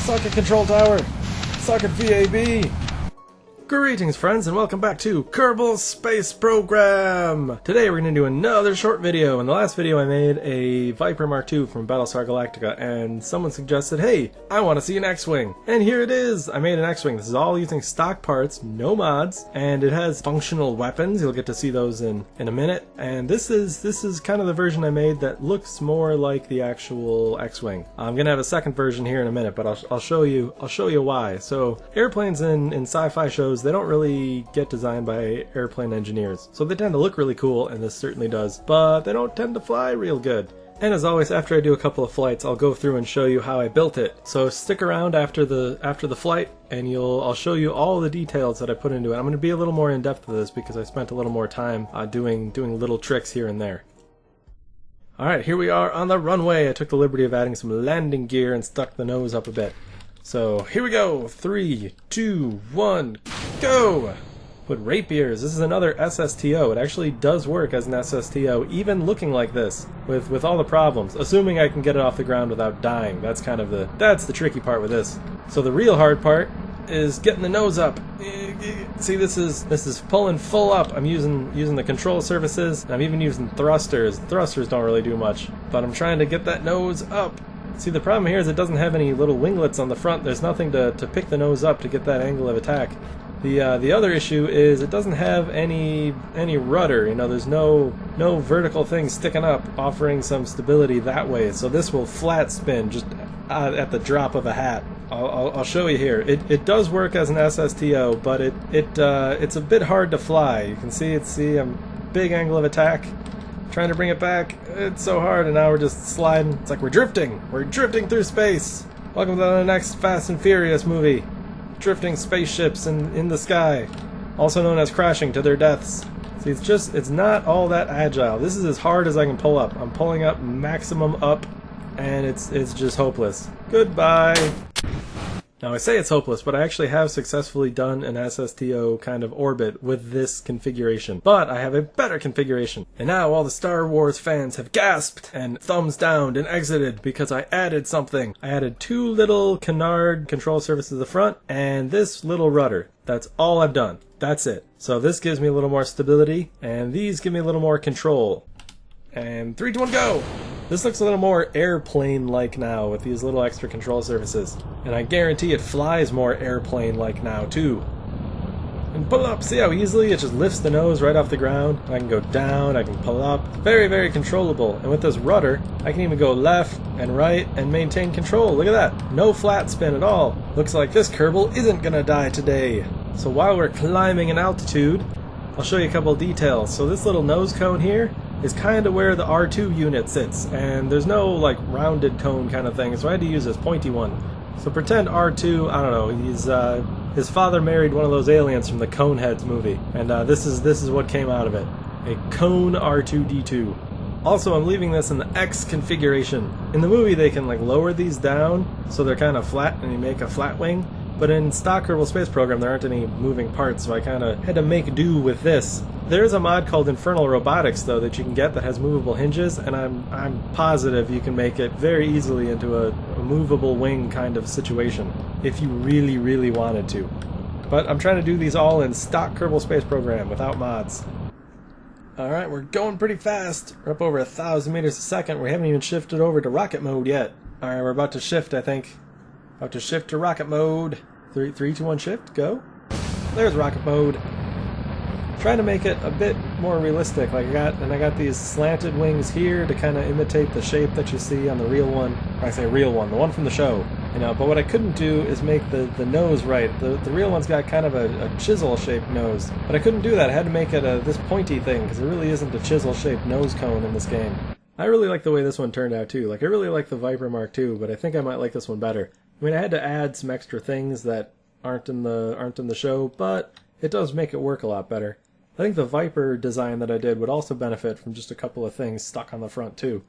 Socket control tower! Socket VAB! Greetings friends and welcome back to Kerbal Space Program! Today we're going to do another short video. In the last video I made a Viper Mark II from Battlestar Galactica and someone suggested, hey, I want to see an X-Wing. And here it is! I made an X-Wing. This is all using stock parts, no mods, and it has functional weapons. You'll get to see those in a minute. And this is kind of the version I made that looks more like the actual X-Wing. I'm going to have a second version here in a minute, but I'll show you why. So airplanes in sci-fi shows, they don't really get designed by airplane engineers. So they tend to look really cool, and this certainly does, but they don't tend to fly real good. And as always, after I do a couple of flights, I'll go through and show you how I built it. So stick around after the flight, and I'll show you all the details that I put into it. I'm going to be a little more in depth with this because I spent a little more time doing little tricks here and there. Alright, here we are on the runway. I took the liberty of adding some landing gear and stuck the nose up a bit. So here we go, 3, 2, 1, go! Put rapiers. This is another SSTO. It actually does work as an SSTO, even looking like this, with all the problems. Assuming I can get it off the ground without dying. That's the tricky part with this. So the real hard part is getting the nose up. See, this is pulling full up. I'm using the control surfaces. I'm even using thrusters. Thrusters don't really do much, but I'm trying to get that nose up. See, the problem here is it doesn't have any little winglets on the front. There's nothing to pick the nose up to get that angle of attack. The other issue is it doesn't have any rudder. You know, there's no vertical thing sticking up, offering some stability that way. So this will flat spin just at the drop of a hat. I'll show you here. It does work as an SSTO, but it's a bit hard to fly. You can see big angle of attack. Trying to bring it back, it's so hard, and now we're just sliding. It's like we're drifting through space. Welcome to the next Fast and Furious movie. Drifting spaceships in the sky, also known as crashing to their deaths. See, it's not all that agile. This is as hard as I can pull up. I'm pulling up maximum up, and it's just hopeless. Goodbye. Now I say it's hopeless, but I actually have successfully done an SSTO kind of orbit with this configuration. But I have a better configuration. And now all the Star Wars fans have gasped and thumbs down and exited because I added something. I added 2 little canard control surfaces at the front and this little rudder. That's all I've done. That's it. So this gives me a little more stability and these give me a little more control. And 3, 2, 1, go! This looks a little more airplane-like now with these little extra control surfaces. And I guarantee it flies more airplane-like now too. And pull up, see how easily it just lifts the nose right off the ground? I can go down, I can pull up. Very, very controllable. And with this rudder, I can even go left and right and maintain control. Look at that. No flat spin at all. Looks like this Kerbal isn't gonna die today. So while we're climbing in altitude, I'll show you a couple of details. So this little nose cone here is kind of where the R2 unit sits, and there's no like rounded cone kind of thing, so I had to use this pointy one. So pretend R2, I don't know, his father married one of those aliens from the Coneheads movie, and this is what came out of it. A cone R2-D2. Also, I'm leaving this in the X configuration. In the movie they can like lower these down so they're kind of flat and you make a flat wing. But in stock Kerbal Space Program there aren't any moving parts, so I kind of had to make do with this. There's a mod called Infernal Robotics though that you can get that has movable hinges, and I'm positive you can make it very easily into a movable wing kind of situation if you really, really wanted to. But I'm trying to do these all in stock Kerbal Space Program without mods. Alright, we're going pretty fast. We're up over 1,000 meters a second. We haven't even shifted over to rocket mode yet. Alright, we're about to shift, I think. About to shift to rocket mode. 3, 2, 1, shift, go. There's rocket mode. Trying to make it a bit more realistic. Like I got these slanted wings here to kind of imitate the shape that you see on the real one. Or I say real one, the one from the show. You know, but what I couldn't do is make the nose right. The real one's got kind of a chisel-shaped nose. But I couldn't do that. I had to make it this pointy thing, because there really isn't a chisel-shaped nose cone in this game. I really like the way this one turned out too. Like I really like the Viper Mark II, but I think I might like this one better. I mean, I had to add some extra things that aren't in the show, but it does make it work a lot better. I think the Viper design that I did would also benefit from just a couple of things stuck on the front too.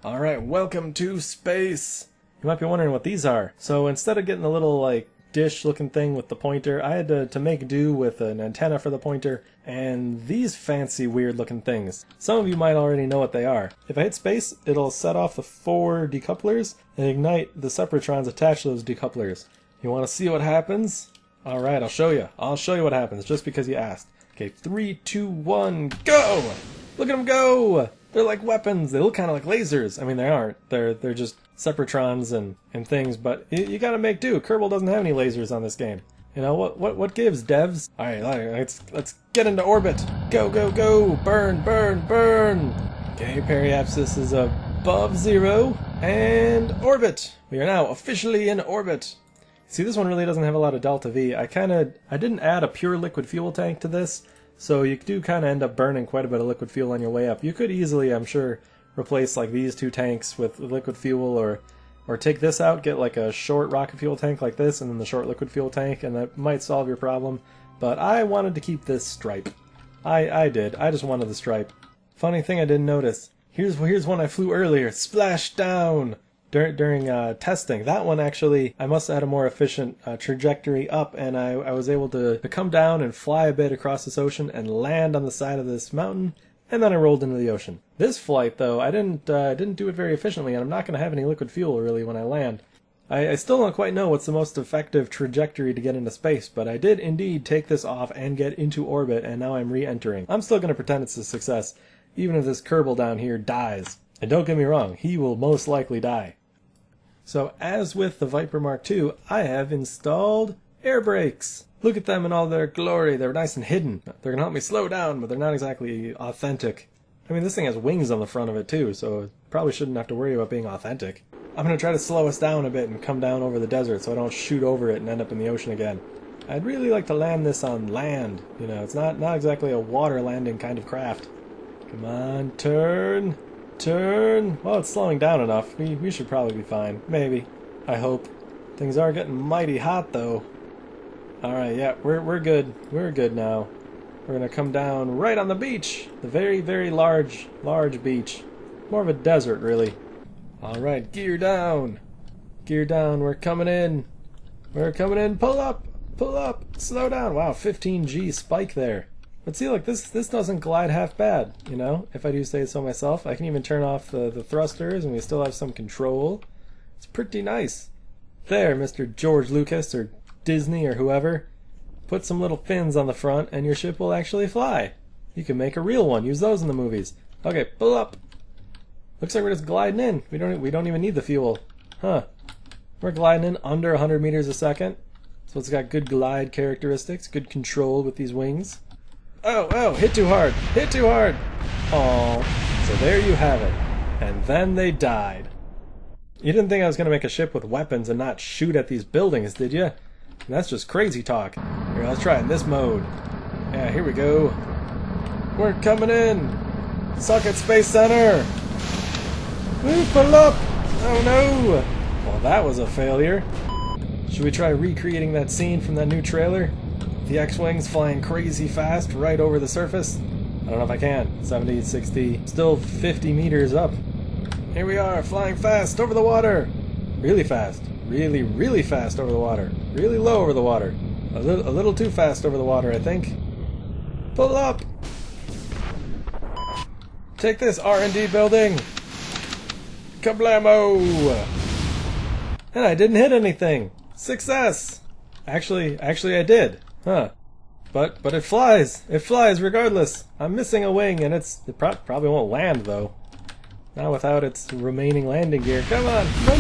Alright, welcome to space! You might be wondering what these are. So instead of getting the little like dish looking thing with the pointer. I had to make do with an antenna for the pointer and these fancy weird looking things. Some of you might already know what they are. If I hit space, it'll set off the 4 decouplers and ignite the separatrons attached to those decouplers. You want to see what happens? Alright, I'll show you. I'll show you what happens just because you asked. Okay, 3, 2, 1, go! Look at them go! They're like weapons. They look kind of like lasers. I mean, they aren't. They're just separatrons and things, but you gotta make do. Kerbal doesn't have any lasers on this game. You know, what gives, devs? Alright, let's get into orbit. Go, go, go! Burn, burn, burn! Okay, periapsis is above 0, and orbit! We are now officially in orbit. See, this one really doesn't have a lot of delta V. I didn't add a pure liquid fuel tank to this, so you do kind of end up burning quite a bit of liquid fuel on your way up. You could easily, I'm sure, replace like these 2 tanks with liquid fuel, or take this out, get like a short rocket fuel tank like this, and then the short liquid fuel tank, and that might solve your problem. But I wanted to keep this stripe. I did. I just wanted the stripe. Funny thing I didn't notice. Here's one I flew earlier. Splash down! During testing. That one actually, I must have had a more efficient trajectory up, and I was able to come down and fly a bit across this ocean and land on the side of this mountain, and then I rolled into the ocean. This flight, though, I didn't do it very efficiently, and I'm not going to have any liquid fuel really when I land. I still don't quite know what's the most effective trajectory to get into space, but I did indeed take this off and get into orbit, and now I'm re-entering. I'm still going to pretend it's a success, even if this Kerbal down here dies. And don't get me wrong, he will most likely die. So, as with the Viper Mark II, I have installed air brakes. Look at them in all their glory. They're nice and hidden. They're going to help me slow down, but they're not exactly authentic. I mean, this thing has wings on the front of it too, so I probably shouldn't have to worry about being authentic. I'm going to try to slow us down a bit and come down over the desert so I don't shoot over it and end up in the ocean again. I'd really like to land this on land. You know, it's not exactly a water landing kind of craft. Come on, turn. Turn. Well, it's slowing down enough. We should probably be fine. Maybe. I hope. Things are getting mighty hot, though. Alright, yeah, we're good. We're good now. We're gonna come down right on the beach. The very, very large beach. More of a desert, really. Alright, gear down. Gear down. We're coming in. We're coming in. Pull up. Pull up. Slow down. Wow, 15G spike there. But see, like, this doesn't glide half bad, you know, if I do say so myself. I can even turn off the thrusters and we still have some control. It's pretty nice. There, Mr. George Lucas or Disney or whoever. Put some little fins on the front and your ship will actually fly. You can make a real one. Use those in the movies. Okay, pull up. Looks like we're just gliding in. We don't even need the fuel. Huh. We're gliding in under 100 meters a second. So it's got good glide characteristics, good control with these wings. Oh, hit too hard. Hit too hard. Oh, so there you have it. And then they died. You didn't think I was going to make a ship with weapons and not shoot at these buildings, did you? That's just crazy talk. Here, let's try it in this mode. Yeah, here we go. We're coming in. Suck at Space Center. Woo, pull up. Oh no. Well, that was a failure. Should we try recreating that scene from that new trailer? The X-Wings flying crazy fast right over the surface. I don't know if I can. 70, 60, still 50 meters up. Here we are, flying fast over the water. Really fast. Really, really fast over the water. Really low over the water. A little too fast over the water, I think. Pull up! Take this, R&D building! Kablamo! And I didn't hit anything. Success! Actually I did. Huh. But it flies. It flies regardless. I'm missing a wing, and it probably won't land, though. Not without its remaining landing gear. Come on! No!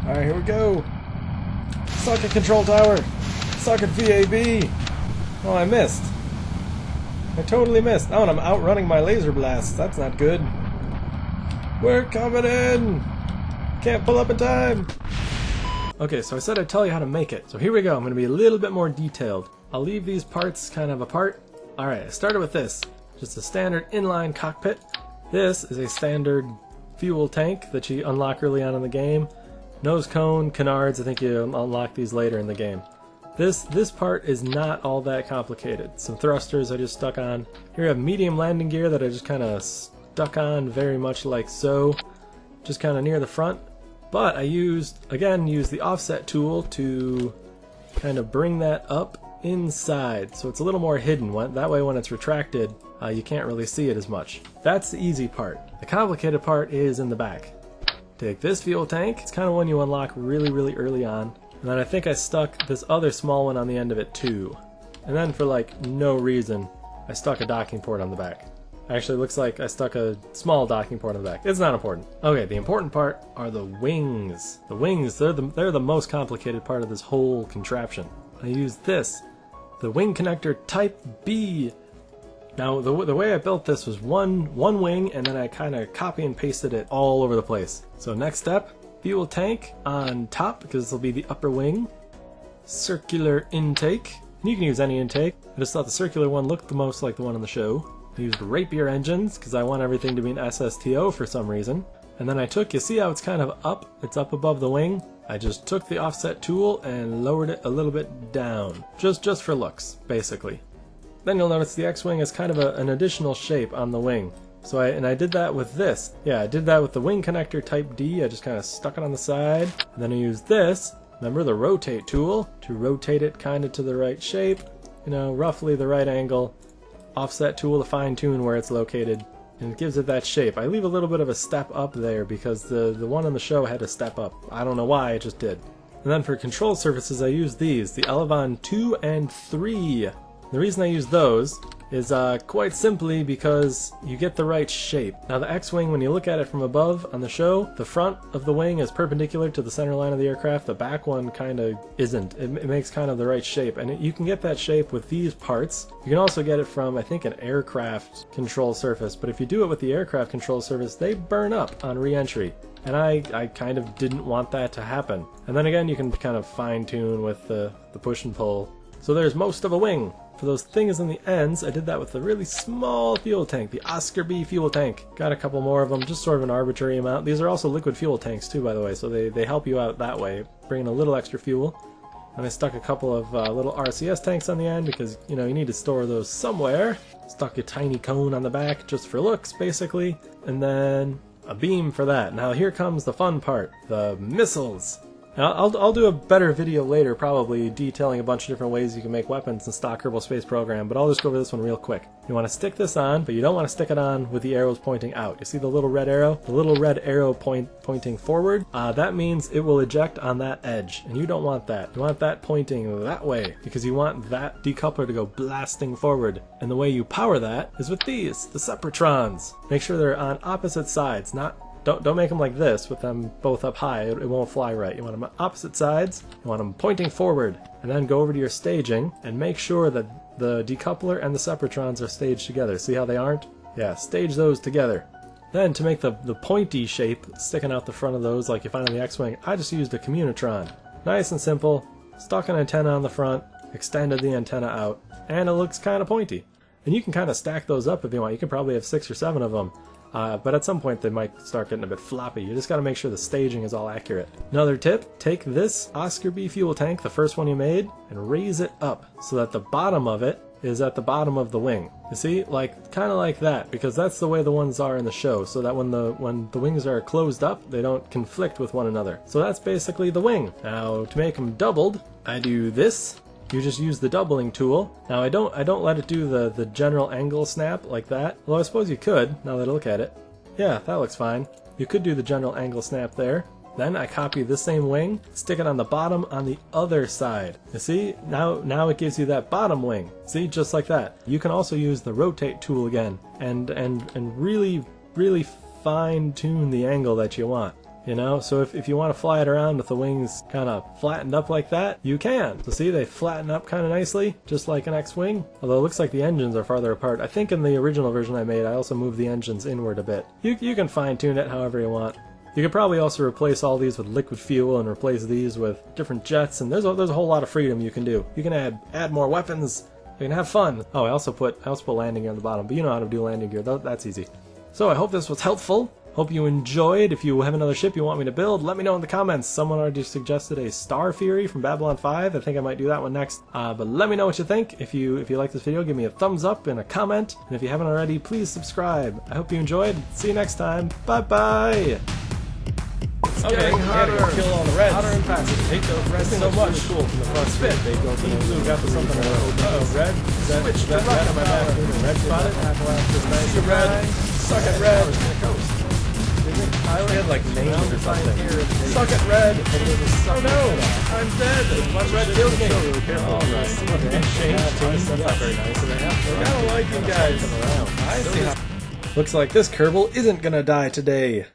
Alright, here we go. Socket control tower. Socket VAB. Oh, I missed. I totally missed. Oh, and I'm outrunning my laser blast. That's not good. We're coming in! Can't pull up in time! Okay, so I said I'd tell you how to make it. So here we go. I'm going to be a little bit more detailed. I'll leave these parts kind of apart. Alright, I started with this. Just a standard inline cockpit. This is a standard fuel tank that you unlock early on in the game. Nose cone, canards, I think you unlock these later in the game. This part is not all that complicated. Some thrusters I just stuck on. Here I have medium landing gear that I just kind of stuck on very much like so. Just kind of near the front. But I used the offset tool to kind of bring that up inside, so it's a little more hidden. That way when it's retracted, you can't really see it as much. That's the easy part. The complicated part is in the back. Take this fuel tank. It's kind of one you unlock really early on. And then I think I stuck this other small one on the end of it too. And then for like no reason, I stuck a docking port on the back. Actually, it looks like I stuck a small docking port on the back. It's not important. Okay, the important part are the wings. The wings, they're the most complicated part of this whole contraption. I used this, the wing connector type B. Now, the way I built this was one wing, and then I kind of copy and pasted it all over the place. So next step, fuel tank on top, because this will be the upper wing. Circular intake. And you can use any intake. I just thought the circular one looked the most like the one on the show. I used Rapier engines, because I want everything to be an SSTO for some reason. And then you see how it's kind of up? It's up above the wing. I just took the offset tool and lowered it a little bit down. Just for looks, basically. Then you'll notice the X-Wing is kind of an additional shape on the wing. So I did that with this. Yeah, I did that with the wing connector type D. I just kind of stuck it on the side. And then I used this, remember the rotate tool, to rotate it kind of to the right shape. You know, roughly the right angle. Offset tool to fine tune where it's located. And it gives it that shape. I leave a little bit of a step up there because the one on the show had to step up. I don't know why, it just did. And then for control surfaces I use these, the Elevon 2 and 3. The reason I use those is quite simply because you get the right shape. Now the X-Wing, when you look at it from above on the show, the front of the wing is perpendicular to the center line of the aircraft. The back one kind of isn't. It makes kind of the right shape, and you can get that shape with these parts. You can also get it from, I think, an aircraft control surface, but if you do it with the aircraft control surface, they burn up on re-entry. And I kind of didn't want that to happen. And then again, you can kind of fine-tune with the push and pull. So there's most of a wing. For those things in the ends, I did that with a really small fuel tank, the Oscar B fuel tank. Got a couple more of them, just sort of an arbitrary amount. These are also liquid fuel tanks too, by the way, so they help you out that way, bringing a little extra fuel. And I stuck a couple of little RCS tanks on the end because, you know, you need to store those somewhere. Stuck a tiny cone on the back just for looks, basically. And then a beam for that. Now here comes the fun part, the missiles. Now, I'll do a better video later, probably detailing a bunch of different ways you can make weapons in stock Kerbal Space Program, but I'll just go over this one real quick. You want to stick this on, but you don't want to stick it on with the arrows pointing out. You see the little red arrow? The little red arrow pointing forward? That means it will eject on that edge, and you don't want that. You want that pointing that way, because you want that decoupler to go blasting forward. And the way you power that is with these, the Separatrons. Make sure they're on opposite sides, Don't make them like this with them both up high, it won't fly right. You want them on opposite sides, you want them pointing forward, and then go over to your staging and make sure that the decoupler and the Separatrons are staged together. See how they aren't? Yeah, stage those together. Then to make the pointy shape sticking out the front of those like you find on the X-Wing, I just used a Communitron. Nice and simple, stuck an antenna on the front, extended the antenna out, and it looks kind of pointy. And you can kind of stack those up if you want. You can probably have 6 or 7 of them. But at some point they might start getting a bit floppy. You just got to make sure the staging is all accurate. Another tip, take this Oscar B fuel tank, the first one you made, and raise it up so that the bottom of it is at the bottom of the wing. You see, kind of like that, because that's the way the ones are in the show, so that when the wings are closed up, they don't conflict with one another. So that's basically the wing. Now, to make them doubled, I do this. You just use the doubling tool. Now I don't let it do the general angle snap like that. Although I suppose you could, now that I look at it. Yeah, that looks fine. You could do the general angle snap there. Then I copy the same wing, stick it on the bottom on the other side. You see? Now it gives you that bottom wing. See? Just like that. You can also use the rotate tool again and really fine tune the angle that you want. You know, so if you want to fly it around with the wings kind of flattened up like that, you can. So see, they flatten up kind of nicely, just like an X-Wing. Although it looks like the engines are farther apart. I think in the original version I made, I also moved the engines inward a bit. You can fine tune it however you want. You could probably also replace all these with liquid fuel and replace these with different jets, and there's a whole lot of freedom you can do. You can add more weapons. You can have fun. Oh, I also put landing gear on the bottom, but you know how to do landing gear. That's easy. So I hope this was helpful. Hope you enjoyed. If you have another ship you want me to build, let me know in the comments. Someone already suggested a Star Fury from Babylon 5. I think I might do that one next. But let me know what you think. If you like this video, give me a thumbs up and a comment. And if you haven't already, please subscribe. I hope you enjoyed. See you next time. Bye-bye. Okay, getting hotter. yeah, kill all the reds. Hotter and faster. Hate those reds so much. Really cool from the front. Spit. They go from blue, got to something. Uh-oh, red. Switch to red on my back. Red spotted. Nice. Red. Suck it, red. I only had like names or something. Suck it, red. Oh no, I'm dead. One red killed me. Alright. That's not very nice. I don't like you guys. I see how. Looks like this Kerbal isn't gonna die today.